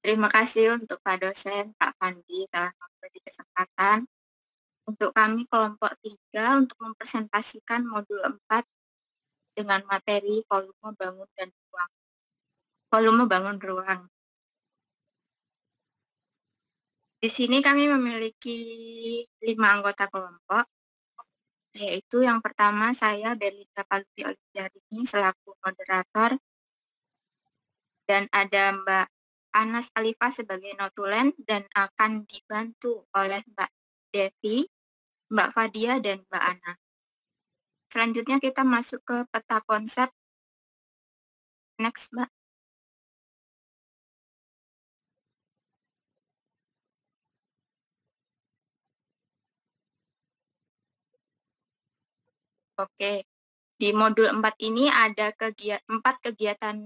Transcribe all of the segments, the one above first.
Terima kasih untuk Pak dosen, Pak Fandi telah memberi kesempatan untuk kami kelompok 3 untuk mempresentasikan modul 4 dengan materi volume bangun dan ruang. Volume bangun ruang. Di sini kami memiliki 5 anggota kelompok, yaitu yang pertama saya Berlinda Palupi Oliviarini selaku moderator, dan ada Mbak Anas Alifa sebagai notulen dan akan dibantu oleh Mbak Devi, Mbak Fadia, dan Mbak Ana. Selanjutnya kita masuk ke peta konsep. Next, Mbak. Oke. Di modul 4 ini ada 4 kegiatan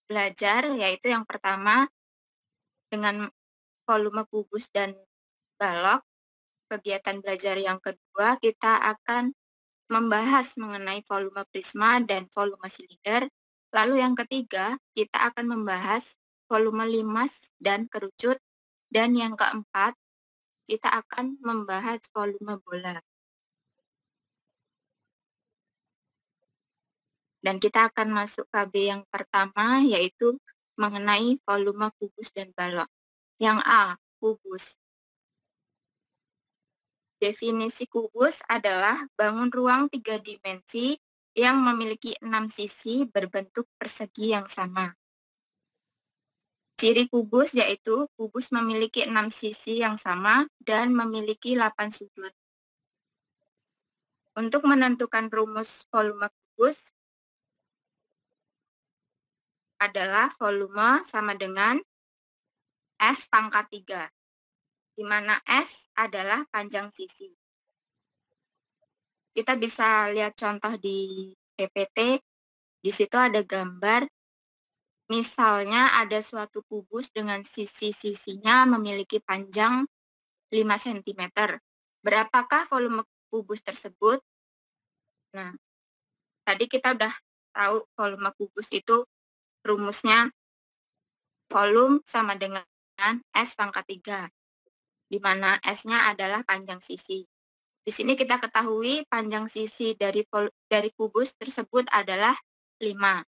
belajar, yaitu yang pertama dengan volume kubus dan balok. Kegiatan belajar yang kedua kita akan membahas mengenai volume prisma dan volume silinder. Lalu yang ketiga kita akan membahas volume limas dan kerucut. Dan yang keempat kita akan membahas volume bola. Dan kita akan masuk KB yang pertama, yaitu mengenai volume kubus dan balok. Yang A, kubus. Definisi kubus adalah bangun ruang 3 dimensi yang memiliki 6 sisi berbentuk persegi yang sama. Ciri kubus yaitu kubus memiliki 6 sisi yang sama dan memiliki 8 sudut. Untuk menentukan rumus volume kubus adalah volume sama dengan S pangkat 3, di mana S adalah panjang sisi. Kita bisa lihat contoh di PPT, di situ ada gambar, misalnya ada suatu kubus dengan sisi-sisinya memiliki panjang 5 cm. Berapakah volume kubus tersebut? Nah, tadi kita udah tahu volume kubus itu rumusnya volume sama dengan S pangkat 3, di mana S-nya adalah panjang sisi. Di sini kita ketahui panjang sisi dari kubus tersebut adalah 5.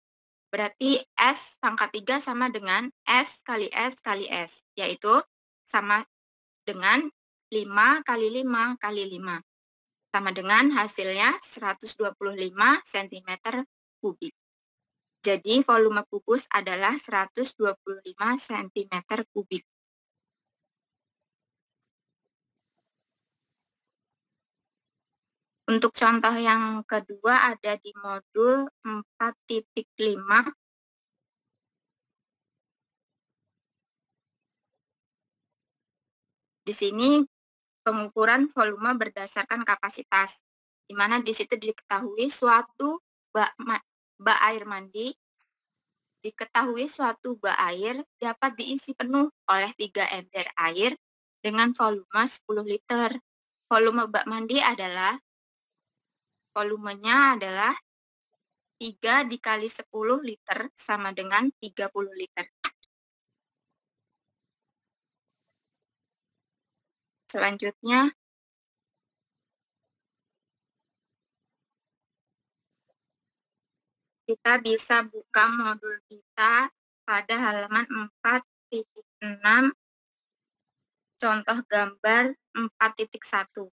Berarti S pangkat 3 sama dengan S kali S kali S, yaitu sama dengan 5 kali 5 kali 5. Sama dengan hasilnya 125 cm kubik. Jadi volume kubus adalah 125 cm kubik. Untuk contoh yang kedua ada di modul 4.5. Di sini pengukuran volume berdasarkan kapasitas, di mana di situ diketahui suatu bak air mandi, dapat diisi penuh oleh 3 ember air dengan volume 10 liter. Volume bak mandi volumenya adalah 3 dikali 10 liter sama dengan 30 liter. Selanjutnya, kita bisa buka modul kita pada halaman 4.6, contoh gambar 4.1.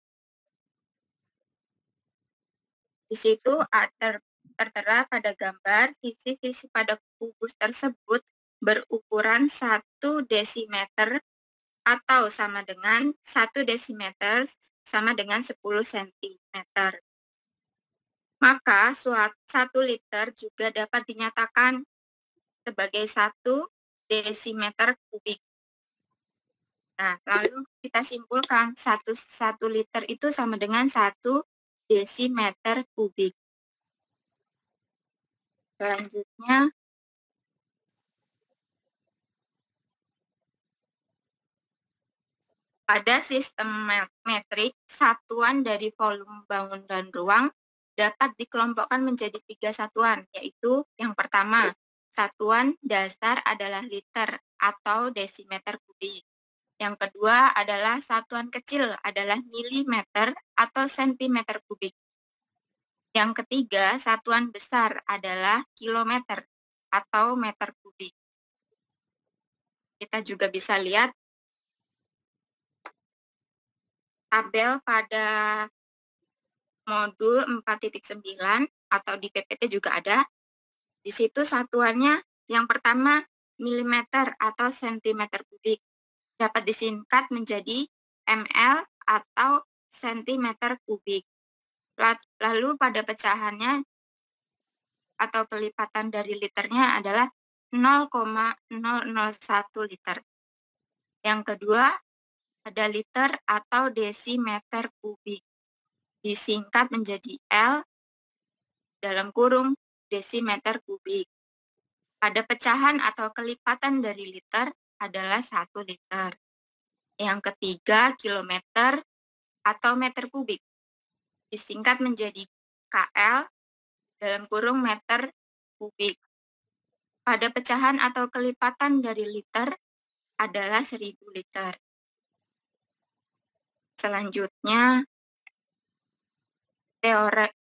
Di situ tertera pada gambar sisi-sisi pada kubus tersebut berukuran 1 desimeter atau sama dengan 1 desimeter sama dengan 10 cm. Maka 1 liter juga dapat dinyatakan sebagai 1 desimeter kubik. Nah, lalu kita simpulkan 1 liter itu sama dengan 1 desimeter kubik. Selanjutnya, pada sistem metrik, satuan dari volume bangun dan ruang dapat dikelompokkan menjadi 3 satuan, yaitu yang pertama, satuan dasar adalah liter, atau desimeter kubik. Yang kedua adalah satuan kecil adalah milimeter atau sentimeter kubik. Yang ketiga, satuan besar adalah kilometer atau meter kubik. Kita juga bisa lihat tabel pada modul 4.9 atau di PPT juga ada. Di situ satuannya yang pertama milimeter atau sentimeter kubik. Dapat disingkat menjadi ml atau sentimeter kubik. Lalu pada pecahannya atau kelipatan dari liternya adalah 0,001 liter. Yang kedua ada liter atau desimeter kubik. Disingkat menjadi L dalam kurung desimeter kubik. Pada pecahan atau kelipatan dari liter adalah 1 liter. Yang ketiga kilometer atau meter kubik. Disingkat menjadi KL dalam kurung meter kubik. Pada pecahan atau kelipatan dari liter adalah 1000 liter. Selanjutnya,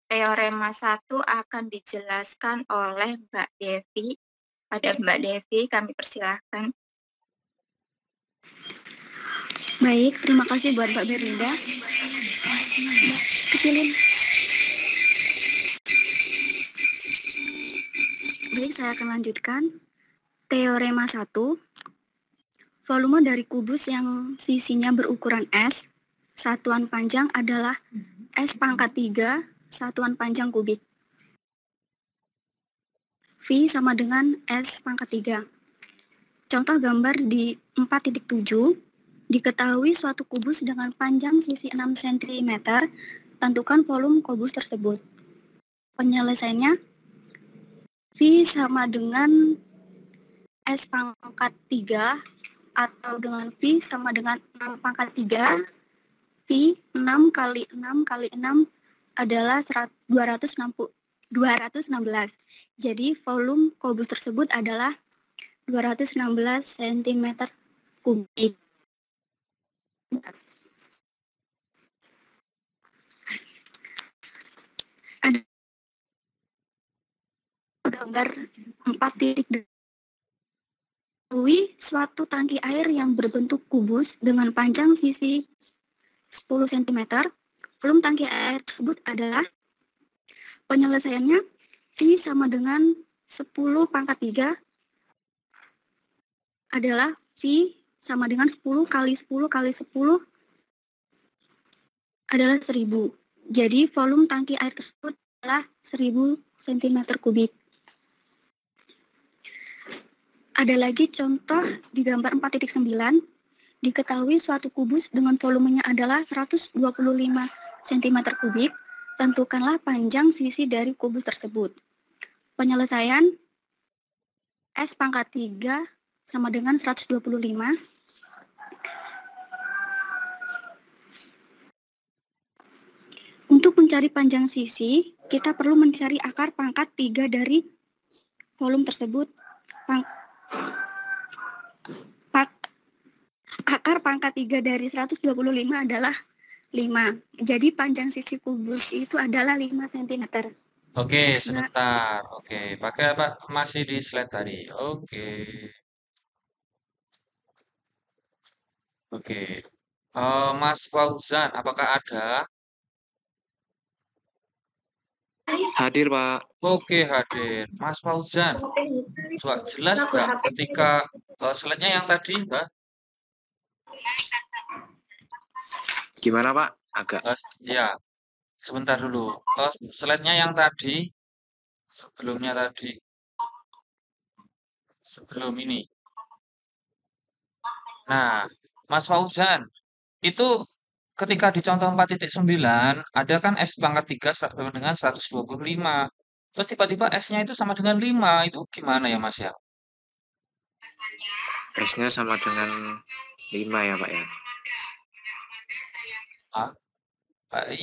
teorema 1 akan dijelaskan oleh Mbak Devi. Pada Mbak Devi, kami persilahkan. Baik, terima kasih buat Mbak Berlinda. Kecilin. Baik, saya akan lanjutkan. Teorema 1. Volume dari kubus yang sisinya berukuran S, satuan panjang adalah S pangkat 3, satuan panjang kubik. V sama dengan S pangkat 3. Contoh gambar di 4.7, diketahui suatu kubus dengan panjang sisi 6 cm, tentukan volume kubus tersebut. Penyelesaiannya, V sama dengan S pangkat 3 atau dengan V sama dengan 6 pangkat 3. V 6 kali 6 kali 6 adalah 216. Jadi volume kubus tersebut adalah 216 cm kubik. Ada gambar 4.2. Suatu tangki air yang berbentuk kubus dengan panjang sisi 10 cm. Volume tangki air tersebut adalah, penyelesaiannya V sama dengan 10 pangkat 3 adalah V sama dengan 10 kali 10 kali 10 adalah 1000. Jadi volume tangki air tersebut adalah 1000 cm kubik. Ada lagi contoh di gambar 4.9, diketahui suatu kubus dengan volumenya adalah 125 cm kubik, tentukanlah panjang sisi dari kubus tersebut. Penyelesaian S pangkat 3 sama dengan 125. Untuk mencari panjang sisi, kita perlu mencari akar pangkat 3 dari volume tersebut. Akar pangkat 3 dari 125 adalah 5. Jadi panjang sisi kubus itu adalah 5 cm. Oke, sebentar. Oke, pakai apa? Masih di slide tadi. Oke. Oke. Mas Fauzan, apakah ada? Hadir, Pak. Oke, hadir. Mas Fauzan, coba jelas nggak ketika slide-nya yang tadi, Mbak? Gimana, Pak? Agak. Ya, sebentar dulu. Slide-nya yang tadi, sebelumnya tadi. Sebelum ini. Nah, Mas Fauzan, itu ketika di contoh 4.9, ada kan S pangkat 3 sama dengan 125. Terus tiba-tiba S-nya itu sama dengan 5. Itu gimana ya, Mas ya? S-nya sama dengan 5 ya, Pak ya?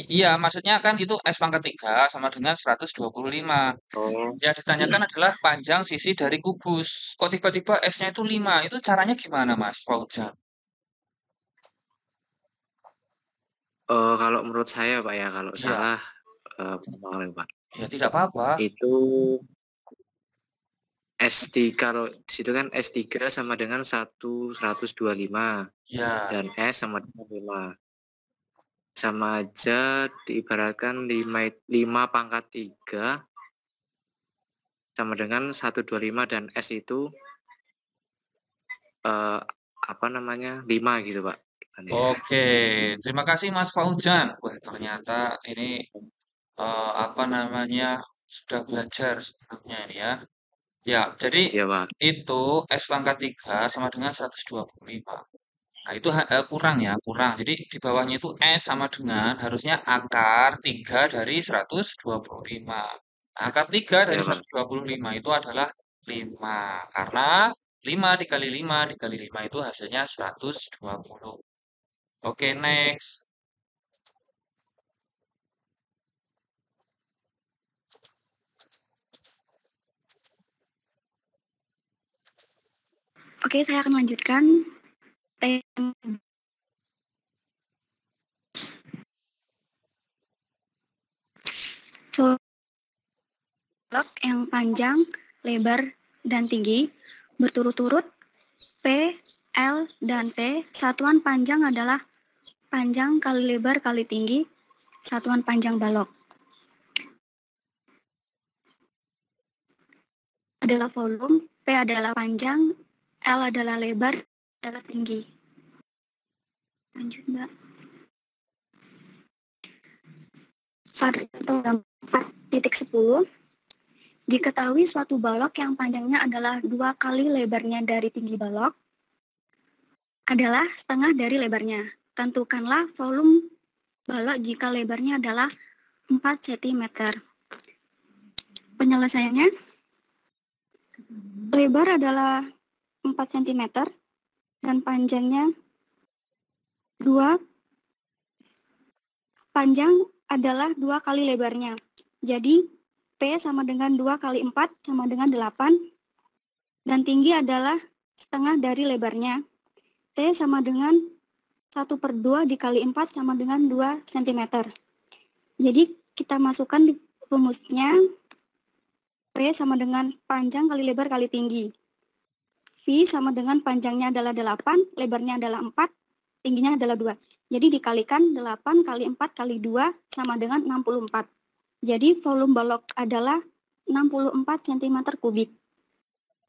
Iya, maksudnya kan itu S pangkat 3 sama dengan 125. Oh, Yang ditanyakan adalah panjang sisi dari kubus. Kok tiba-tiba S-nya itu 5? Itu caranya gimana, Mas Fauzan? kalau menurut saya Pak ya, kalau Iya, salah maaf Pak. ya tidak apa-apa. Itu S3, kalau di situ kan S3 sama dengan 125 Ya, dan S sama dengan 5. Sama aja diibaratkan 5 pangkat 3 sama dengan 125 dan S itu eh, apa namanya 5 gitu Pak. Gimana ya? oke. Terima kasih Mas Fauzan. Wah, ternyata ini apa namanya sudah belajar sebenarnya ini ya. Ya, jadi Ya Pak. itu S pangkat 3 sama dengan 125. Nah, itu kurang ya, kurang. Jadi di bawahnya itu S sama dengan harusnya akar 3 dari 125. Nah, akar 3 dari Ya Pak. 125 itu adalah 5. Karena 5 dikali 5 dikali 5 itu hasilnya 120. Oke, next. Oke, saya akan lanjutkan. Blok yang panjang, lebar, dan tinggi berturut-turut P, L, dan T. Satuan panjang adalah panjang kali lebar kali tinggi, satuan panjang balok. Adalah volume, P adalah panjang, L adalah lebar, adalah tinggi. Lanjut, Mbak. Pada contoh 4.10, diketahui suatu balok yang panjangnya adalah 2 kali lebarnya dari tinggi balok adalah setengah dari lebarnya. Tentukanlah volume balok jika lebarnya adalah 4 cm. Penyelesaiannya, lebar adalah 4 cm dan panjangnya 2. Panjang adalah 2 kali lebarnya. Jadi P sama dengan 2 kali 4 sama dengan 8. Dan tinggi adalah setengah dari lebarnya. T sama dengan 1/2 dikali 4 sama dengan 2 cm. Jadi kita masukkan di rumusnya, P sama dengan panjang kali lebar kali tinggi. V sama dengan panjangnya adalah 8, lebarnya adalah 4, tingginya adalah 2. Jadi dikalikan 8 kali 4 kali 2 sama dengan 64. Jadi volume balok adalah 64 cm kubik.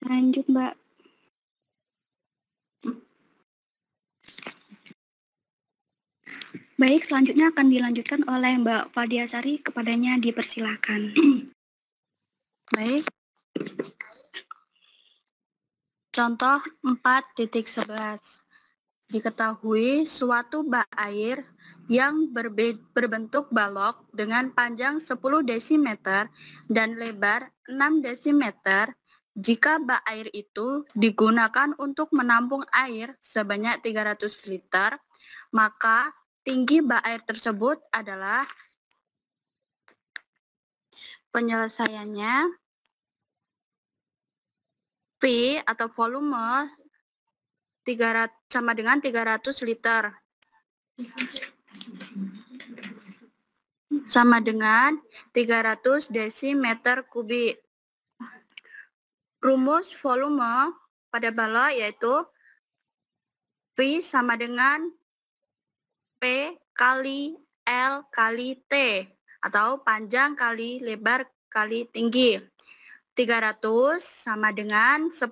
Lanjut, Mbak. Baik, selanjutnya akan dilanjutkan oleh Mbak Fadiasari, kepadanya dipersilakan. Baik. Contoh 4.11. Diketahui suatu bak air yang berbentuk balok dengan panjang 10 desimeter dan lebar 6 desimeter. Jika bak air itu digunakan untuk menampung air sebanyak 300 liter, maka tinggi bak air tersebut adalah, penyelesaiannya, P atau volume 300, sama dengan 300 liter. Sama dengan 300 desimeter kubik. Rumus volume pada balok yaitu P sama dengan P kali L kali T atau panjang kali lebar kali tinggi. 300 sama dengan 10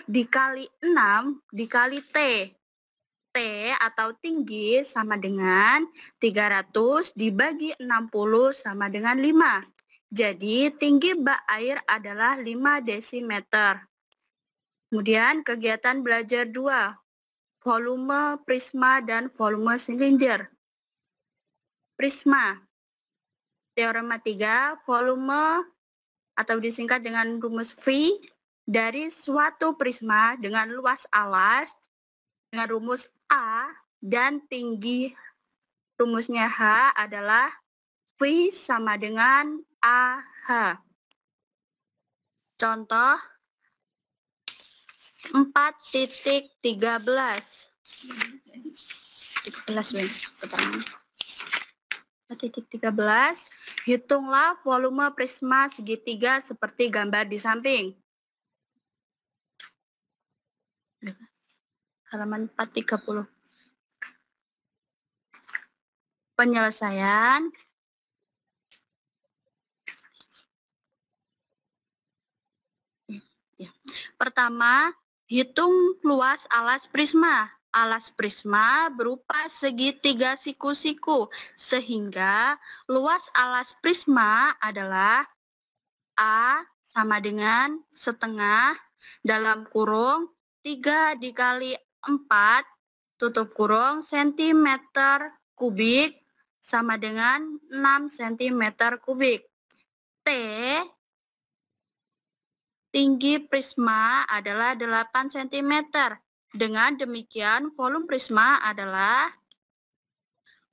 dikali 6 dikali T. T atau tinggi sama dengan 300 dibagi 60 sama dengan 5. Jadi tinggi bak air adalah 5 desimeter. Kemudian kegiatan belajar 2. Volume prisma dan volume silinder. Prisma. Teorema 3, volume atau disingkat dengan rumus V dari suatu prisma dengan luas alas dengan rumus A dan tinggi rumusnya H adalah V sama dengan AH. Contoh 4.13. 4.13. Hitunglah volume prisma segitiga seperti gambar di samping. Halaman 430. Penyelesaian. Pertama, hitung luas alas prisma. Alas prisma berupa segitiga siku-siku, sehingga luas alas prisma adalah A sama dengan setengah dalam kurung 3 dikali 4 tutup kurung sentimeter kubik sama dengan 6 cm kubik. T tinggi prisma adalah 8 cm. Dengan demikian, volume prisma adalah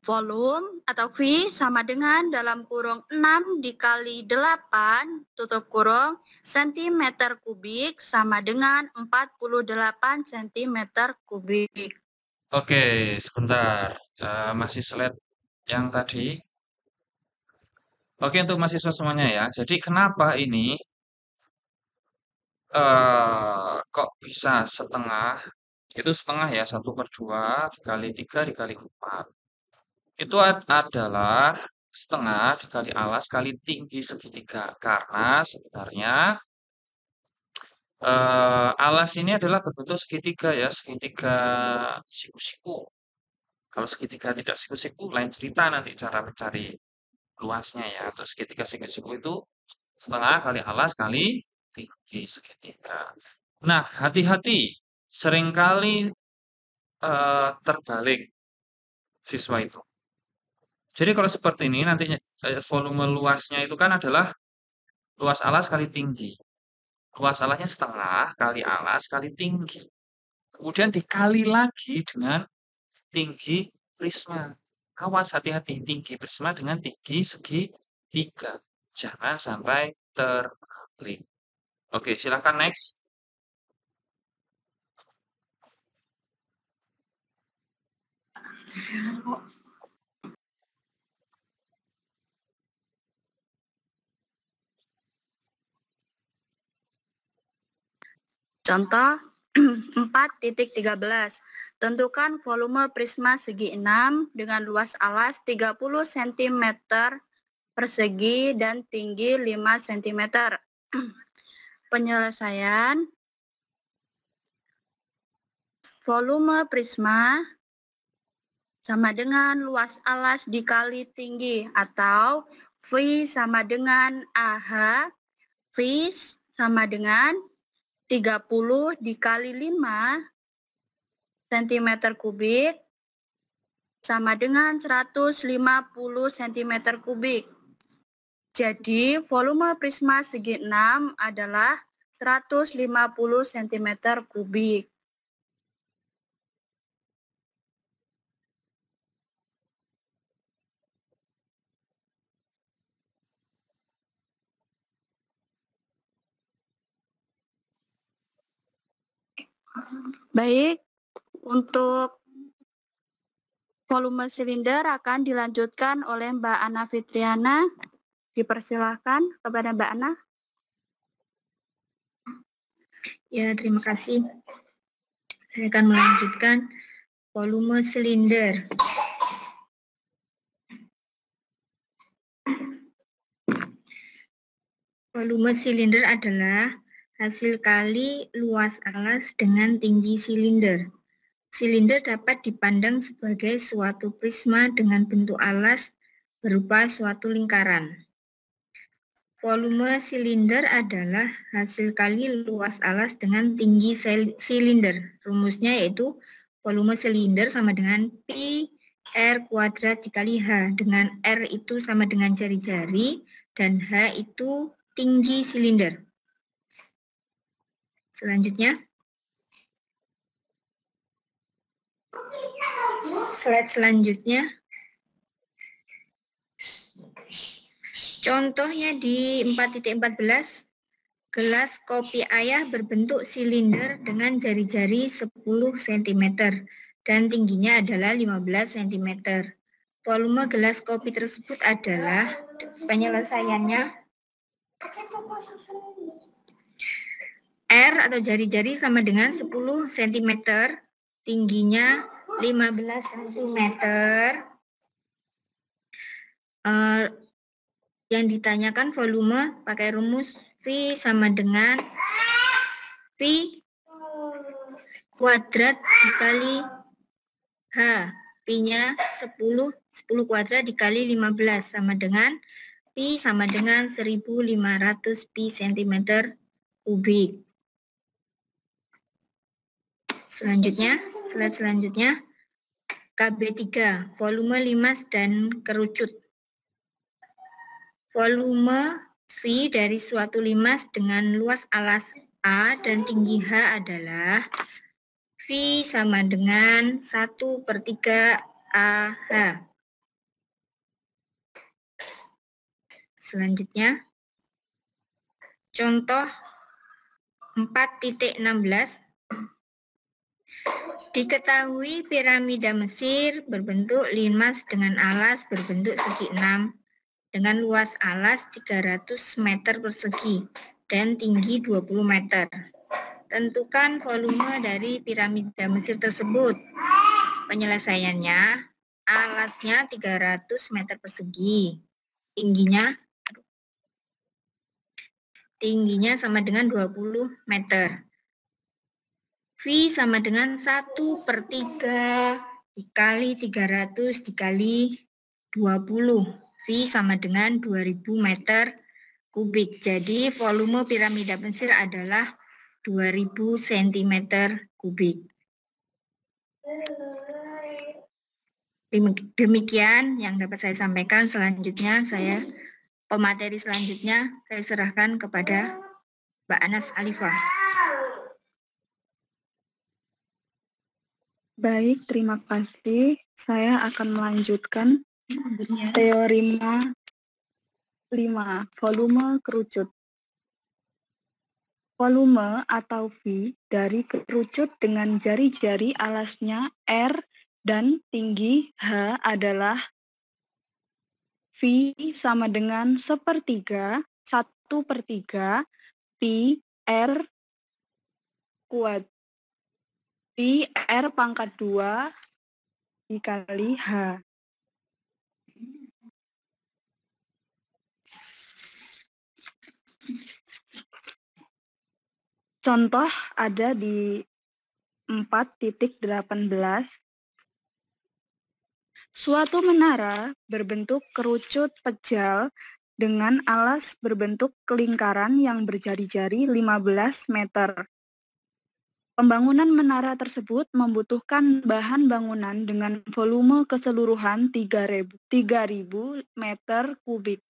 volume atau V sama dengan dalam kurung 6 dikali 8 tutup kurung cm kubik sama dengan 48 cm kubik. Oke, sebentar. Masih slide yang tadi. Oke, untuk mahasiswa semuanya ya. Jadi kenapa ini kok bisa setengah? Itu setengah ya, 1/2 dikali 3 dikali 4. Itu adalah setengah dikali alas kali tinggi segitiga. Karena sebenarnya alas ini adalah berbentuk segitiga ya, segitiga siku-siku. Kalau segitiga tidak siku-siku, lain cerita nanti cara mencari luasnya ya. Untuk segitiga siku-siku itu setengah kali alas kali tinggi segitiga. Nah, hati-hati. Seringkali terbalik siswa itu. Jadi kalau seperti ini nantinya volume luasnya itu kan adalah luas alas kali tinggi. Luas alasnya setengah kali alas kali tinggi. Kemudian dikali lagi dengan tinggi prisma. Awas hati-hati tinggi prisma dengan tinggi segitiga. Jangan sampai terbalik. Oke, silakan next. Contoh 4.13. Tentukan volume prisma segi 6 dengan luas alas 30 cm persegi dan tinggi 5 cm. Penyelesaian. Volume prisma sama dengan luas alas dikali tinggi atau V sama dengan AH. V sama dengan 30 dikali 5 cm kubik sama dengan 150 cm kubik. Jadi volume prisma segi 6 adalah 150 cm kubik. Baik, untuk volume silinder akan dilanjutkan oleh Mbak Ana Fitriana. Dipersilahkan kepada Mbak Ana. Ya, terima kasih. Saya akan melanjutkan volume silinder. Volume silinder adalah hasil kali luas alas dengan tinggi silinder. Silinder dapat dipandang sebagai suatu prisma dengan bentuk alas berupa suatu lingkaran. Volume silinder adalah hasil kali luas alas dengan tinggi silinder. Rumusnya yaitu volume silinder sama dengan Pi R kuadrat dikali H, dengan R itu sama dengan jari-jari dan H itu tinggi silinder. Selanjutnya, slide selanjutnya, Contohnya di 4.14, gelas kopi ayah berbentuk silinder dengan jari-jari 10 cm dan tingginya adalah 15 cm. Volume gelas kopi tersebut adalah, penyelesaiannya, R atau jari-jari sama dengan 10 cm, tingginya 15 cm. Yang ditanyakan volume pakai rumus V sama dengan V kuadrat dikali H. P-nya 10 kuadrat dikali 15 sama dengan P sama dengan 1500 Pi cm kubik. Selanjutnya, slide selanjutnya, KB3, volume limas dan kerucut. Volume V dari suatu limas dengan luas alas A dan tinggi H adalah V sama dengan 1/3 AH. Selanjutnya, contoh 4.16. Diketahui piramida Mesir berbentuk limas dengan alas berbentuk segi 6 dengan luas alas 300 meter persegi dan tinggi 20 meter. Tentukan volume dari piramida Mesir tersebut. Penyelesaiannya, alasnya 300 meter persegi. Tingginya sama dengan 20 meter. V sama dengan 1/3 dikali 300 dikali 20. V sama dengan 2000 meter kubik. Jadi volume piramida Mesir adalah 2000 cm kubik. Demikian yang dapat saya sampaikan. Selanjutnya pemateri selanjutnya saya serahkan kepada Mbak Anas Alifah. Baik, terima kasih. Saya akan melanjutkan teorema 5, volume kerucut. Volume atau V dari kerucut dengan jari-jari alasnya R dan tinggi H adalah V sama dengan 1/3 pi R kuadrat pi R pangkat 2 dikali H. Contoh ada di 4.18. Suatu menara berbentuk kerucut pejal dengan alas berbentuk lingkaran yang berjari-jari 15 meter. Pembangunan menara tersebut membutuhkan bahan bangunan dengan volume keseluruhan 3.000 meter kubik.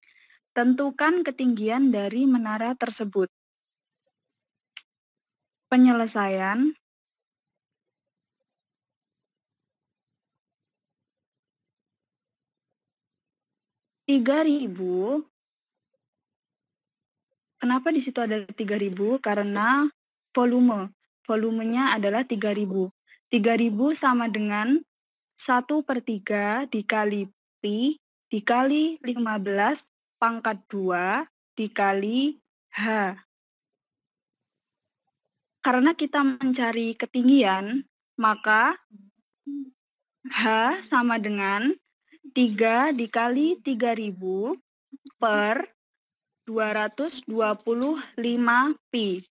Tentukan ketinggian dari menara tersebut. Penyelesaian, kenapa di situ ada 3.000? Karena volumenya adalah 3.000. 3.000 sama dengan 1/3 dikali pi dikali 15 pangkat 2 dikali H. Karena kita mencari ketinggian, maka H sama dengan 3 dikali 3.000 per 225 pi.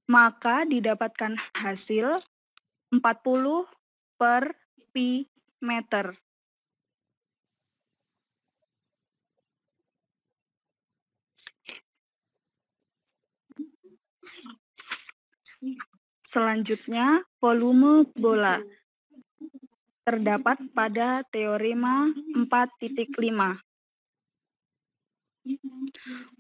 Maka didapatkan hasil 40 per pi meter. Selanjutnya, volume bola terdapat pada teorema 4.5.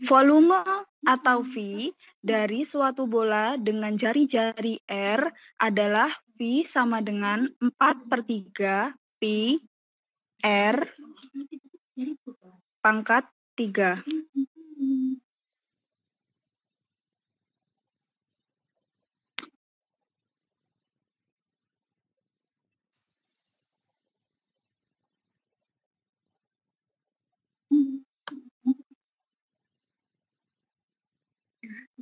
Volume atau V dari suatu bola dengan jari-jari R adalah V sama dengan 4/3 pi R pangkat 3.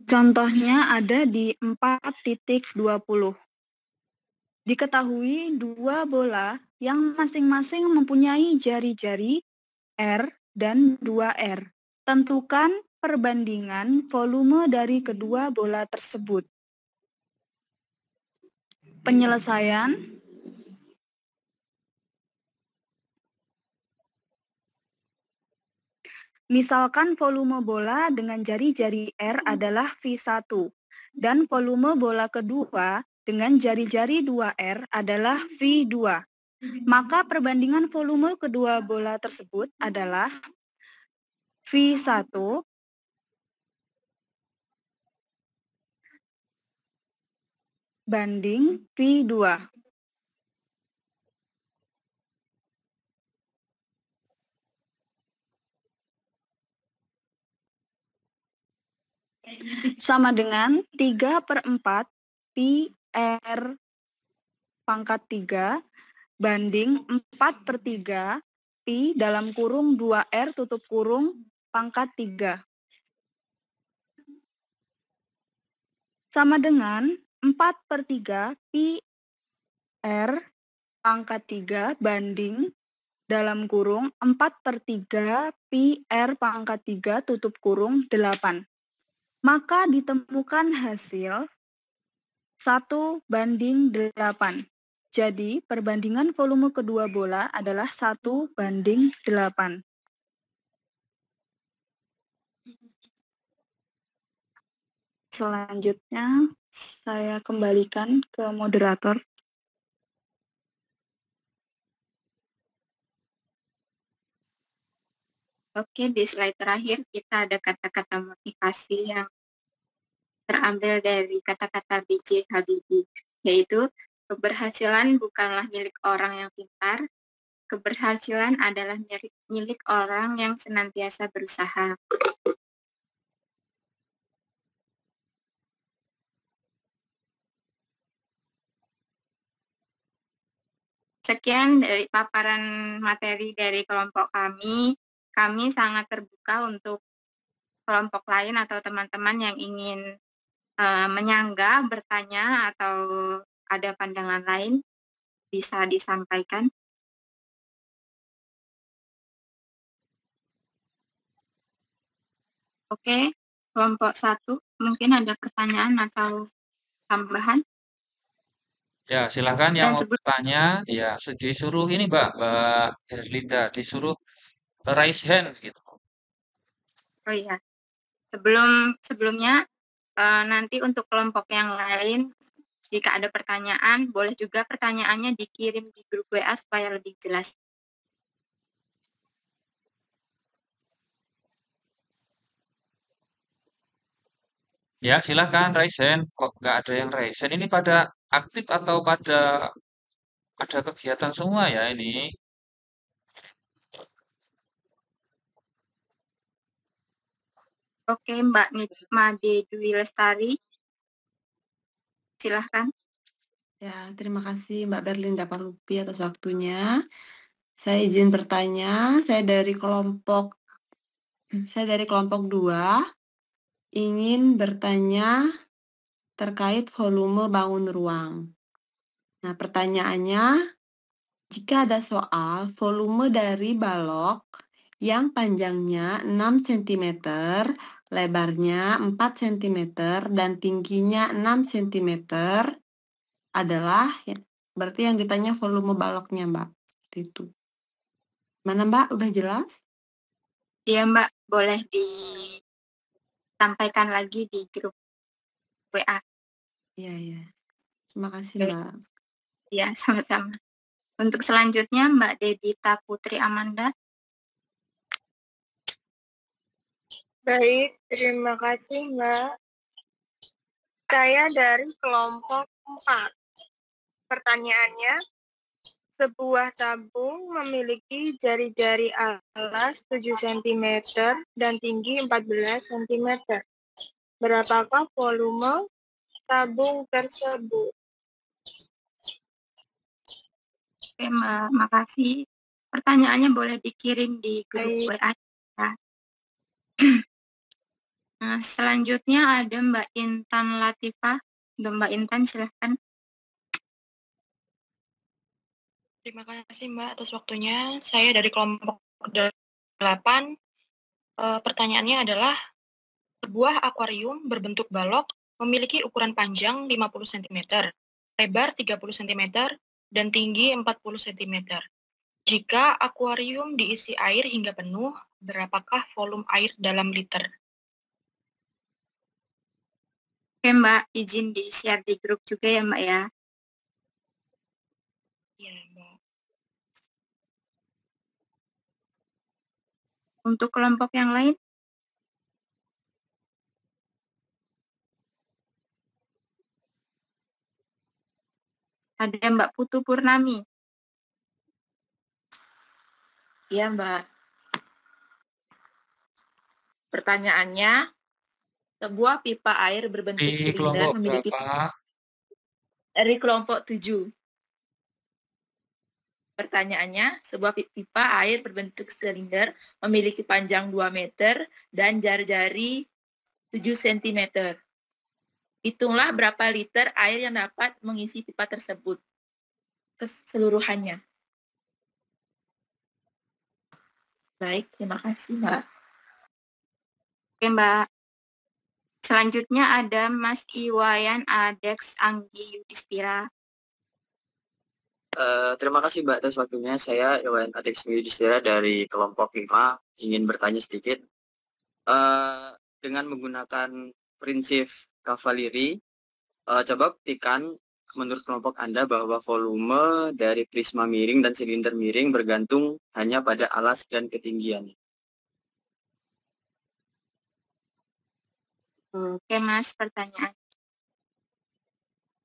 Contohnya ada di 4.20. Diketahui dua bola yang masing-masing mempunyai jari-jari R dan 2R. Tentukan perbandingan volume dari kedua bola tersebut. Penyelesaian. Misalkan volume bola dengan jari-jari R adalah V1 dan volume bola kedua dengan jari-jari 2R adalah V2. Maka perbandingan volume kedua bola tersebut adalah V1 banding V2. Sama dengan 3/4 pi R pangkat 3 banding 4/3 pi dalam kurung 2R tutup kurung pangkat 3. Sama dengan 4/3 pi R pangkat 3 banding dalam kurung 4/3 pi R pangkat 3 tutup kurung 8. Maka ditemukan hasil 1/8. Jadi perbandingan volume kedua bola adalah 1/8. Selanjutnya saya kembalikan ke moderator. Oke, di slide terakhir kita ada kata-kata motivasi yang terambil dari kata-kata B.J. Habibie, yaitu keberhasilan bukanlah milik orang yang pintar, keberhasilan adalah milik orang yang senantiasa berusaha. Sekian dari paparan materi dari kelompok kami. Kami sangat terbuka untuk kelompok lain atau teman-teman yang ingin menyanggah, bertanya, atau ada pandangan lain bisa disampaikan. Oke, kelompok 1, mungkin ada pertanyaan atau tambahan? Ya, silakan yang mau bertanya, ya disuruh ini Mbak Herlinda, disuruh raise hand gitu. Oh iya, sebelumnya nanti untuk kelompok yang lain, jika ada pertanyaan, boleh juga pertanyaannya dikirim di grup WA supaya lebih jelas. Ya, silakan raise hand. Kok nggak ada yang raise hand? Ini pada aktif atau pada ada kegiatan semua ya ini? Oke, Mbak Made Dwi Lestari, silahkan. Ya, terima kasih Mbak Berlinda Parlupi atas waktunya. Saya izin bertanya, saya dari kelompok 2, ingin bertanya terkait volume bangun ruang. Nah, pertanyaannya, jika ada soal volume dari balok yang panjangnya 6 cm, lebarnya 4 cm, dan tingginya 6 cm, adalah, berarti yang ditanya volume baloknya, Mbak. Seperti itu. Mana, Mbak? Udah jelas? Iya, Mbak. Boleh disampaikan lagi di grup WA. Iya. Terima kasih, Oke. Mbak. Iya, sama-sama. Untuk selanjutnya, Mbak Debita Putri Amanda. Baik, terima kasih Mbak. Saya dari kelompok 4. Pertanyaannya, Sebuah tabung memiliki jari-jari alas 7 cm dan tinggi 14 cm. Berapakah volume tabung tersebut? Oke, Mbak, makasih. Pertanyaannya boleh dikirim di grup WA. Ya. Nah, selanjutnya ada Mbak Intan Latifah. Mbak Intan, silahkan. Terima kasih Mbak atas waktunya. Saya dari kelompok 8. Pertanyaannya adalah, sebuah akuarium berbentuk balok memiliki ukuran panjang 50 cm, lebar 30 cm, dan tinggi 40 cm. Jika akuarium diisi air hingga penuh, berapakah volume air dalam liter? Oke, Mbak, izin di-share di grup juga ya, Mbak ya. Iya, Mbak. Untuk kelompok yang lain? Ada Mbak Putu Purnami. Iya, Mbak. Pertanyaannya, sebuah pipa air berbentuk Di silinder kelompok memiliki berapa? dari kelompok 7. Pertanyaannya, sebuah pipa air berbentuk silinder memiliki panjang 2 meter dan jari-jari 7 cm. Hitunglah berapa liter air yang dapat mengisi pipa tersebut keseluruhannya. Baik, terima kasih, Mbak. Oke, Mbak. Selanjutnya ada Mas Iwayan Adex Anggi Yudhistira. Terima kasih Mbak atas waktunya. Saya Iwayan Adex Anggi Yudhistira dari kelompok 5 ingin bertanya sedikit. Dengan menggunakan prinsip Cavalieri, coba buktikan menurut kelompok Anda bahwa volume dari prisma miring dan silinder miring bergantung hanya pada alas dan ketinggiannya. Oke, Mas, pertanyaan.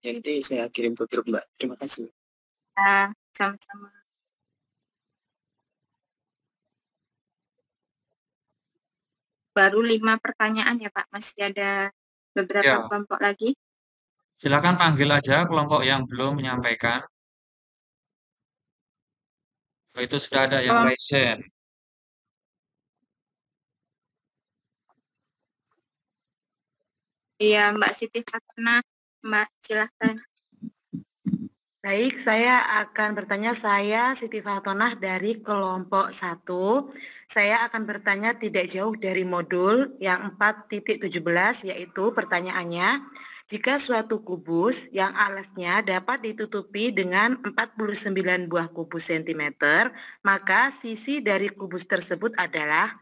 Ya, nanti saya kirim ke grup, Mbak. Terima kasih. Ya, sama-sama. Baru 5 pertanyaan ya, Pak. Masih ada beberapa kelompok lagi. Silakan panggil aja kelompok yang belum menyampaikan. Itu sudah ada yang raise hand. Iya, Mbak Siti Fatna. Mbak, silahkan. Baik, saya akan bertanya. Saya Siti Fatonah dari kelompok 1. Saya akan bertanya tidak jauh dari modul yang 4.17, yaitu pertanyaannya, jika suatu kubus yang alasnya dapat ditutupi dengan 49 buah kubus sentimeter, maka sisi dari kubus tersebut adalah...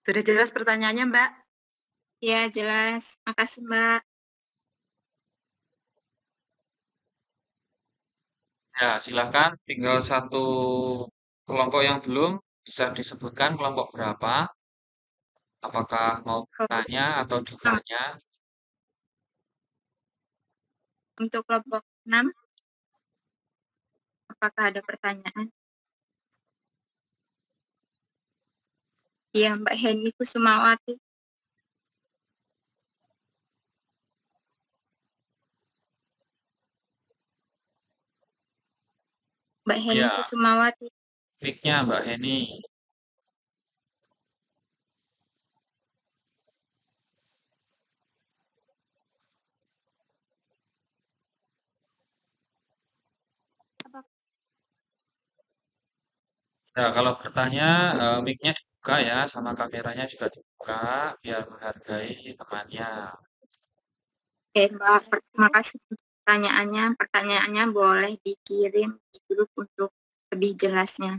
Sudah jelas pertanyaannya, Mbak? Ya, jelas. Makasih, Mbak. Ya, silakan. Tinggal satu kelompok yang belum bisa disebutkan kelompok berapa. Apakah mau bertanya atau ditanya? Untuk kelompok 6, apakah ada pertanyaan? Iya, Mbak Heni Kusumawati. Mbak Heni Kusumawati. Mic-nya Mbak Heni. Nah, kalau bertanya, mic-nya dibuka ya, sama kameranya juga dibuka, biar menghargai temannya. Oke, Mbak, terima kasih untuk pertanyaannya. Pertanyaannya boleh dikirim di grup untuk lebih jelasnya.